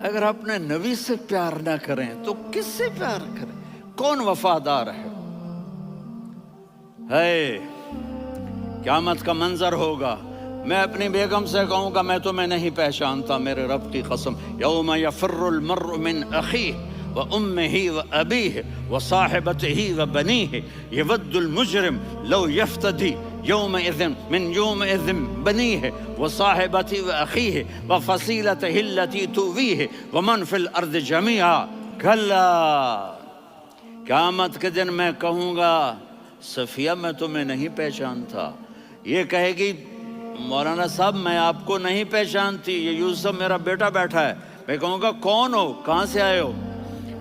اگر اپنے نبی سے پیار نہ کریں تو کس سے پیار کریں؟ کون وفادار ہے؟ قیامت کا منظر ہوگا، میں اپنی بیگم سے کہوں گا میں تمہیں نہیں پہچانتا، میرے رب کی قسم، یوم یفر المرء من اخیہ وامہ وابیہ وصاحبتہ وبنیہ یود المجرم لو یفتدی یومئذ من یومئذ بنیہ وصاحبتہ واخیہ وفصیلتہ التی تؤویہ ومن فی الارض جمیعا کلا، قیامت کے دن میں کہوں گا صفیہ میں تمہیں نہیں پہچانتا، یہ کہے گی مولانا صاحب میں آپ کو نہیں پہچانتی، یہ یوسف میرا بیٹا بیٹھا ہے، میں کہوں گا کون ہو، کہاں سے آئے ہو؟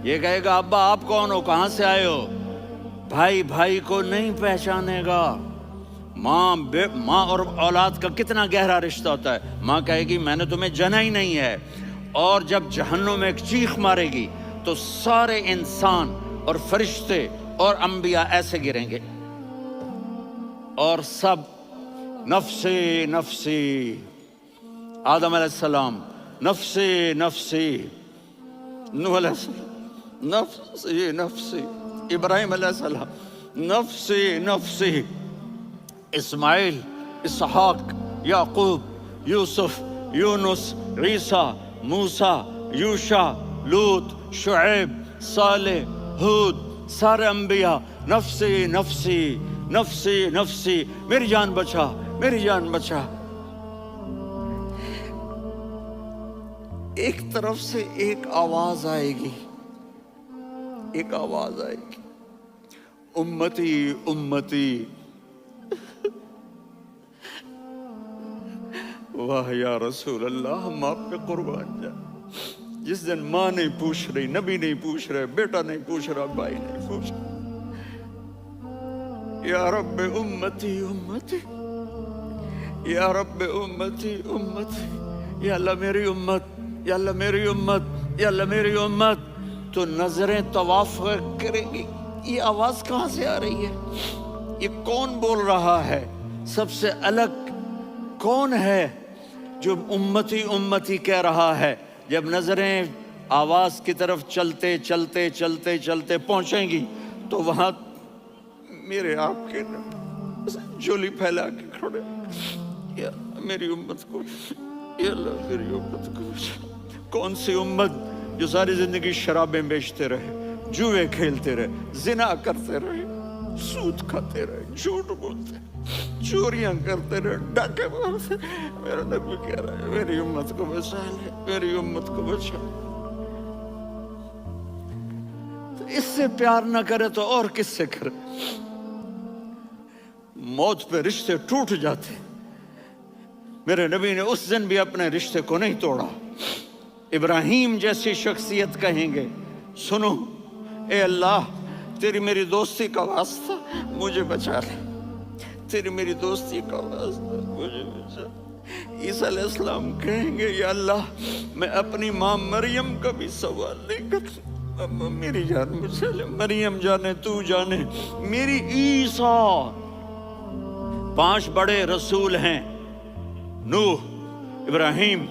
یہ کہے گا ابا آپ کون ہو، کہاں سے آئے ہو؟ بھائی بھائی کو نہیں پہچانے گا۔ ماں اور اولاد کا کتنا گہرا رشتہ ہوتا ہے، ماں کہے گی میں نے تمہیں جنا ہی نہیں ہے، اور جب جہنم میں ایک چیخ مارے گی تو سارے انسان اور فرشتے اور انبیاء ایسے گریں گے اور سب نفسی نفسی، آدم علیہ السلام نفسی نفسی، نوح علیہ السلام نفسی نفسی، ابراہیم علیہ السلام نفسی نفسی، اسماعیل، اسحاق، یعقوب، یوسف، یونس، عیسیٰ، موسیٰ، یوشع، لوط، شعیب، صالح، ہود، سارے انبیاء نفسی نفسی نفسی نفسی، میری جان بچا میری جان بچا۔ ایک طرف سے ایک آواز آئے گی، ایک آواز آئے گی، امتی امتی، واہ یا رسول اللہ ہم آپ پہ قربان جائیں۔ جس دن ماں نہیں پوچھ رہی، نبی نہیں پوچھ رہے، بیٹا نہیں پوچھ رہا، بھائی نہیں پوچھ رہا، یا رب امتی امتی، یا رب امتی امتی، یا اللہ میری امت، یا اللہ میری امت، یا اللہ میری امت، تو نظریں طواف کریں گی، یہ آواز کہاں سے آ رہی ہے؟ یہ کون بول رہا ہے؟ سب سے الگ کون ہے جو امتی امتی کہہ رہا ہے؟ جب نظریں آواز کی طرف چلتے چلتے چلتے چلتے پہنچیں گی تو وہاں میرے آپ کے جھولی پھیلا کے کھڑے، یا میری امت کو، یا اللہ میری امت کو۔ کون سی امت جو ساری زندگی شرابیں بیچتے رہے، جوئے کھیلتے رہے، زنا کرتے رہے، سود کھاتے رہے، جھوٹ بولتے، چوریاں کرتے رہے، ڈاکے مارتے، میرا نبی کہہ رہا ہے میری امت کو بچا لے، میری امت کو بچا۔ تو اس سے پیار نہ کرے تو اور کس سے کرے؟ موت پہ رشتے ٹوٹ جاتے، میرے نبی نے اس دن بھی اپنے رشتے کو نہیں توڑا۔ ابراہیم جیسی شخصیت کہیں گے سنو اے اللہ تیری میری دوستی کا واسطہ مجھے بچا لے، تیری میری دوستی کا واسطہ مجھے بچا۔ عیسیٰ علیہ السلام کہیں گے یا اللہ میں اپنی ماں مریم کا بھی سوال نہیں کرتا، میری جان بچا لے، مریم جانے تو جانے، میری عیسیٰ۔ 5 بڑے رسول ہیں، نوح، ابراہیم،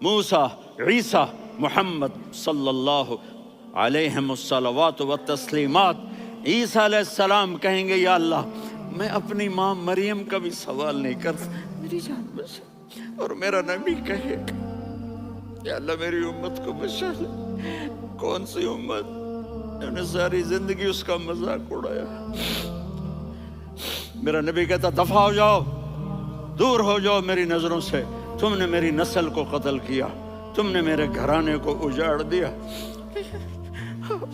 موسیٰ، عیسیٰ، محمد صلی اللہ علیہ الصلوات والتسلیمات۔ عیسیٰ علیہ السلام کہیں گے یا اللہ میں اپنی ماں مریم کا بھی سوال نہیں کرتا، میری جان بچا۔ اور میرا نبی کہے یا اللہ میری امت کو بچا لے۔ کون سی امت جنہوں نے ساری زندگی اس کا مذاق اڑایا؟ میرا نبی کہتا دفع ہو جاؤ، دور ہو جاؤ میری نظروں سے، تم نے میری نسل کو قتل کیا، تم نے میرے گھرانے کو اجاڑ دیا۔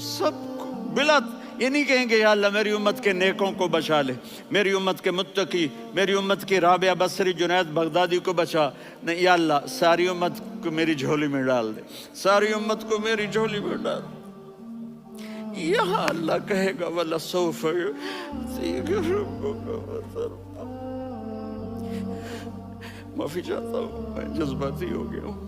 سب کو بلا یہ نہیں کہیں گے یا اللہ میری امت کے نیکوں کو بچا لے، میری امت کے متقی، میری امت کی رابعہ بصری، جنید بغدادی کو بچا، نہیں یا اللہ ساری امت کو میری جھولی میں ڈال دے، ساری امت کو میری جھولی میں ڈال دے۔ یہاں اللہ کہے گا وَلَسَوْفَ يُعْطِيكَ رَبُّكَ فَتَرْضَىٰ۔ معافی چاہتا ہوں میں جذباتی ہو گیا ہوں۔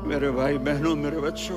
میرے بھائی بہنوں، میرے بچوں،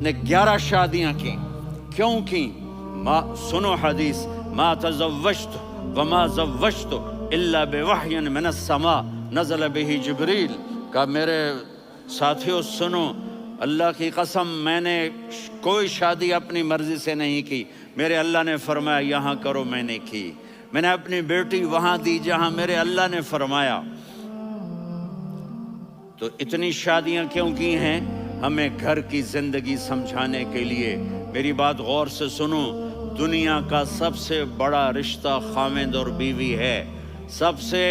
نے 11 شادیاں کی. کیوں کی؟ سنو حدیث، ما تزوجت وما زوجت الا بوحی من السماء نزل به جبریل. کہا میرے ساتھیوں سنو، اللہ کی قسم میں نے کوئی شادی اپنی مرضی سے نہیں کی، میرے اللہ نے فرمایا یہاں کرو، میں نے کی. میں نے اپنی بیٹی وہاں دی جہاں میرے اللہ نے فرمایا. تو اتنی شادیاں کیوں کی ہیں؟ ہمیں گھر کی زندگی سمجھانے کے لیے. میری بات غور سے سنو، دنیا کا سب سے بڑا رشتہ خاوند اور بیوی ہے، سب سے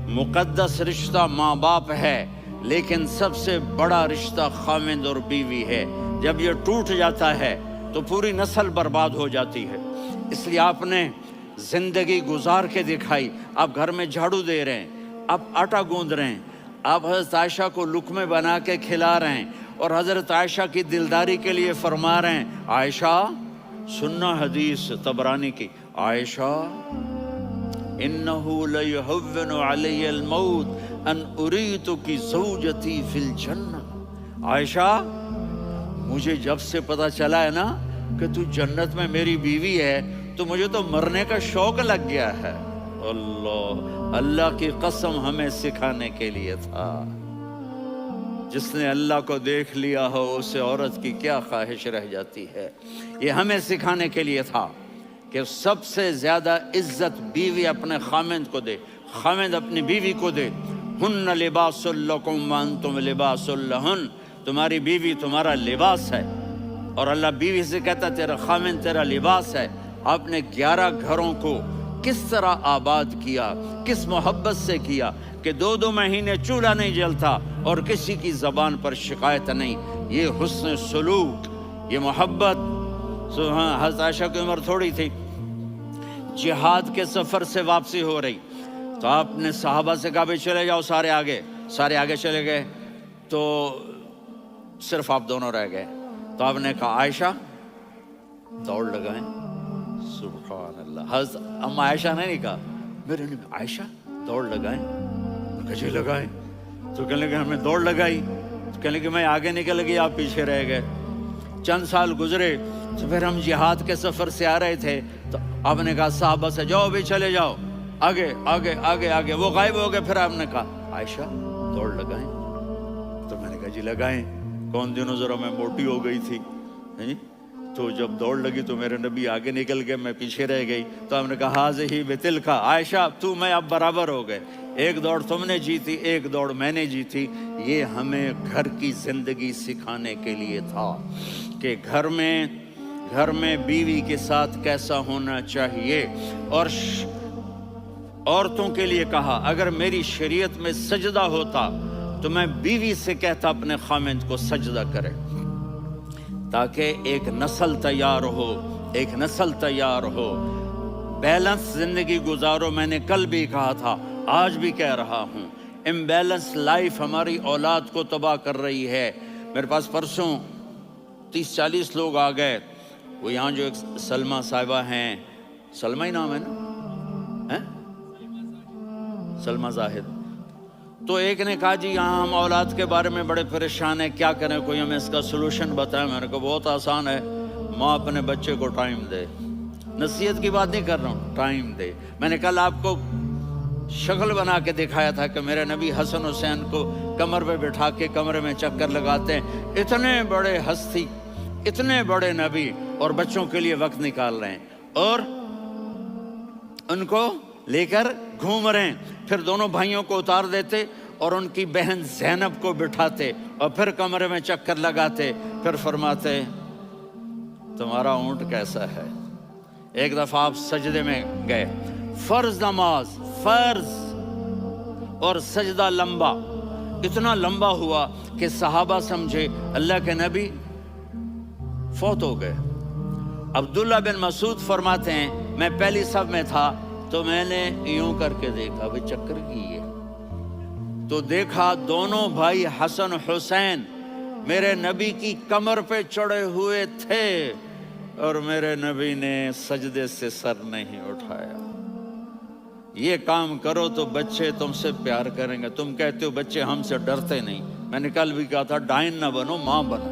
مقدس رشتہ ماں باپ ہے، لیکن سب سے بڑا رشتہ خاوند اور بیوی ہے. جب یہ ٹوٹ جاتا ہے تو پوری نسل برباد ہو جاتی ہے. اس لیے آپ نے زندگی گزار کے دکھائی. آپ گھر میں جھاڑو دے رہے ہیں، آپ آٹا گوندھ رہے ہیں، آپ حضرت عائشہ کو لقمے بنا کے کھلا رہے ہیں، اور حضرت عائشہ کی دلداری کے لیے فرما رہے ہیں عائشہ سننا حدیث طبرانی کی، عائشہ انہو لیہون علی الموت ان اریتک زوجتی فی الجنہ. عائشہ مجھے جب سے پتا چلا ہے نا کہ تو جنت میں میری بیوی ہے تو مجھے تو مرنے کا شوق لگ گیا ہے. اللہ کی قسم ہمیں سکھانے کے لیے تھا. جس نے اللہ کو دیکھ لیا ہو اسے عورت کی کیا خواہش رہ جاتی ہے. یہ ہمیں سکھانے کے لیے تھا کہ سب سے زیادہ عزت بیوی اپنے خاوند کو دے، خاوند اپنی بیوی کو دے. ہن لباس لکم وانتم لباس لہن، تمہاری بیوی تمہارا لباس ہے. اور اللہ بیوی سے کہتا تیرا خاوند تیرا لباس ہے. آپ نے 11 گھروں کو کس طرح آباد کیا، کس محبت سے کیا کہ 2 مہینے چولہا نہیں جلتا اور کسی کی زبان پر شکایت نہیں. یہ حسن سلوک، یہ محبت. حضرت عائشہ کی عمر تھوڑی تھی، جہاد کے سفر سے واپسی ہو رہی، تو آپ نے صحابہ سے کہا بھی چلے جاؤ سارے آگے چلے گئے، تو صرف آپ دونوں رہ گئے. تو آپ نے کہا عائشہ دوڑ لگائیں. سبحان اللہ. حضرت اما عائشہ نے نہیں کہا، میرے نے عائشہ دوڑ لگائیں. کہا لگائیں. تو کہنے لگے ہمیں دوڑ لگائی. تو کہنے لگے میں آگے نکل گئی، آپ پیچھے رہ گئے. چند سال گزرے تو پھر ہم جہاد کے سفر سے آ رہے تھے، تو آپ نے کہا صحابہ سے جاؤ بھی چلے جاؤ آگے آگے آگے آگے. وہ غائب ہو گئے. پھر آپ نے کہا عائشہ دوڑ لگائیں. تو میں نے کہا جی لگائیں. کون دنوں ذرا میں موٹی ہو گئی تھی، تو جب دوڑ لگی تو میرے نبی آگے نکل گئے، میں پیچھے رہ گئی. تو ہم نے کہا ہاذہ بتلک، عائشہ تو میں اب برابر ہو گئے، ایک دوڑ تم نے جیتی ایک دوڑ میں نے جیتی. یہ ہمیں گھر کی زندگی سکھانے کے لیے تھا کہ گھر میں بیوی کے ساتھ کیسا ہونا چاہیے. اور عورتوں کے لیے کہا اگر میری شریعت میں سجدہ ہوتا تو میں بیوی سے کہتا اپنے خاوند کو سجدہ کرے، تاکہ ایک نسل تیار ہو. بیلنس زندگی گزارو. میں نے کل بھی کہا تھا، آج بھی کہہ رہا ہوں، امبیلنس لائف ہماری اولاد کو تباہ کر رہی ہے. میرے پاس پرسوں 30-40 لوگ آ گئے. وہ یہاں جو ایک سلمہ صاحبہ ہیں، سلمہ ہی نام ہے نا، سلمہ زاہد. تو ایک نے کہا جی یہاں ہم اولاد کے بارے میں بڑے پریشان ہیں، کیا کریں، کوئی ہمیں اس کا سلوشن بتائیں. میں نے کہا بہت آسان ہے، ماں اپنے بچے کو ٹائم دے. نصیحت کی بات نہیں کر رہا ہوں، ٹائم دے. میں نے کل آپ کو شکل بنا کے دکھایا تھا کہ میرے نبی حسن حسین کو کمر پہ بٹھا کے کمرے میں چکر لگاتے ہیں. اتنے بڑے ہستی، اتنے بڑے نبی، اور بچوں کے لیے وقت نکال رہے ہیں اور ان کو لے کر گھوم رہے ہیں. پھر دونوں بھائیوں کو اتار دیتے اور ان کی بہن زینب کو بٹھاتے اور پھر کمرے میں چکر لگاتے. پھر فرماتے تمہارا اونٹ کیسا ہے. ایک دفعہ آپ سجدے میں گئے، فرض نماز، فرض، اور سجدہ لمبا، اتنا لمبا ہوا کہ صحابہ سمجھے اللہ کے نبی فوت ہو گئے. عبداللہ بن مسعود فرماتے ہیں میں پہلی صف میں تھا تو میں نے یوں کر کے دیکھا، بھئی چکر کی ہے، تو دیکھا دونوں بھائی حسن حسین میرے نبی کی کمر پہ چڑھے ہوئے تھے اور میرے نبی نے سجدے سے سر نہیں اٹھایا. یہ کام کرو تو بچے تم سے پیار کریں گے. تم کہتے ہو بچے ہم سے ڈرتے نہیں. میں نے کل بھی کہا تھا ڈائن نہ بنو، ماں بنو.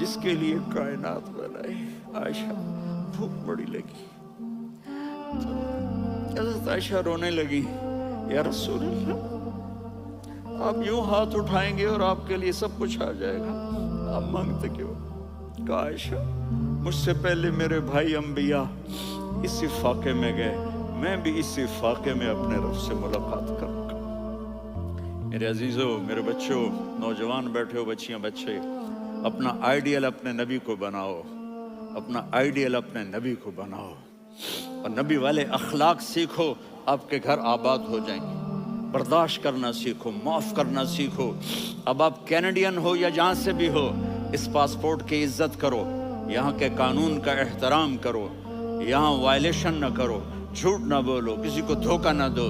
جس کے لیے کائنات بنائی. عائشہ بھوک بڑی لگی تو حضرت عائشہ رونے لگی. یا رسول اللہ، آپ یوں ہاتھ اٹھائیں گے اور آپ کے لیے سب کچھ آ جائے گا، آپ مانگتے کیوں؟ کہا عائشہ مجھ سے پہلے میرے بھائی انبیاء اسی فاقے میں گئے، میں بھی اسی فاقے میں اپنے رب سے ملاقات کروں گا. میرے عزیزوں، میرے بچوں، نوجوان بیٹھے ہو، بچیاں بچے، اپنا آئیڈیل اپنے نبی کو بناؤ، اپنا آئیڈیل اپنے نبی کو بناؤ اور نبی والے اخلاق سیکھو، آپ کے گھر آباد ہو جائیں گے. برداشت کرنا سیکھو، معاف کرنا سیکھو. اب آپ کینیڈین ہو یا جہاں سے بھی ہو، اس پاسپورٹ کی عزت کرو، یہاں کے قانون کا احترام کرو، یہاں وائلیشن نہ کرو، جھوٹ نہ بولو، کسی کو دھوکہ نہ دو.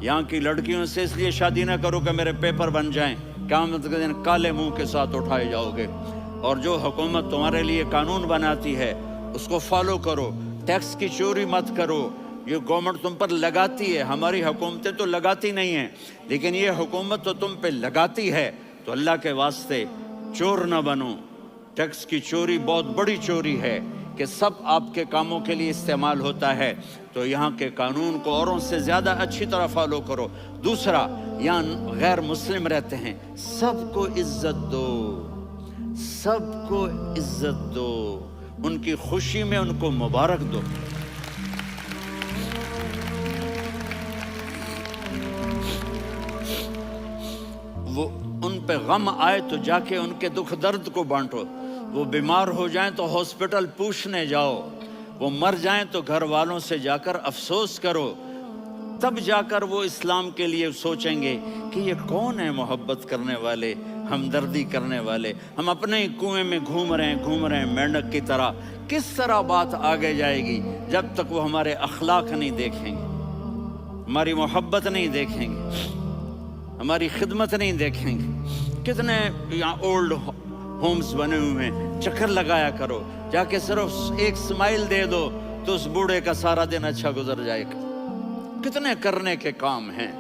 یہاں کی لڑکیوں سے اس لیے شادی نہ کرو کہ میرے پیپر بن جائیں، قیامت کے دن کالے منہ کے ساتھ اٹھائے جاؤ گے. اور جو حکومت تمہارے لیے قانون بناتی ہے اس کو فالو کرو. ٹیکس کی چوری مت کرو، یہ گورنمنٹ تم پر لگاتی ہے. ہماری حکومتیں تو لگاتی نہیں ہیں، لیکن یہ حکومت تو تم پہ لگاتی ہے. تو اللہ کے واسطے چور نہ بنو. ٹیکس کی چوری بہت بڑی چوری ہے کہ سب آپ کے کاموں کے لیے استعمال ہوتا ہے. تو یہاں کے قانون کو اوروں سے زیادہ اچھی طرح فالو کرو. دوسرا، یہاں غیر مسلم رہتے ہیں، سب کو عزت دو، سب کو عزت دو، ان کی خوشی میں ان کو مبارک دو. وہ ان پہ غم آئے تو جا کے ان کے دکھ درد کو بانٹو. وہ بیمار ہو جائیں تو ہاسپٹل پوچھنے جاؤ، وہ مر جائیں تو گھر والوں سے جا کر افسوس کرو. تب جا کر وہ اسلام کے لیے سوچیں گے کہ یہ کون ہے محبت کرنے والے، ہمدردی کرنے والے. ہم اپنے ہی کنویں میں گھوم رہے ہیں مینڈک کی طرح. کس طرح بات آگے جائے گی جب تک وہ ہمارے اخلاق نہیں دیکھیں گے، ہماری محبت نہیں دیکھیں گے، ہماری خدمت نہیں دیکھیں گے. کتنے یہاں اولڈ ہومز بنے ہوئے ہیں، چکر لگایا کرو، جا کے صرف ایک سمائل دے دو تو اس بوڑھے کا سارا دن اچھا گزر جائے گا. کتنے کرنے کے کام ہیں.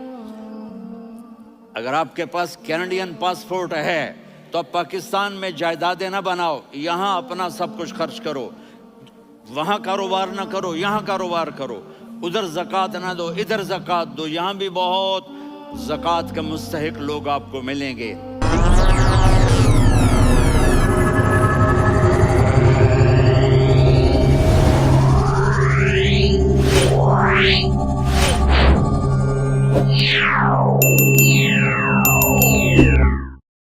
اگر آپ کے پاس کینیڈین پاسپورٹ ہے تو اب پاکستان میں جائیدادیں نہ بناؤ، یہاں اپنا سب کچھ خرچ کرو. وہاں کاروبار نہ کرو، یہاں کاروبار کرو. ادھر زکوٰۃ نہ دو، ادھر زکوٰۃ دو. یہاں بھی بہت زکوٰۃ کے مستحق لوگ آپ کو ملیں گے.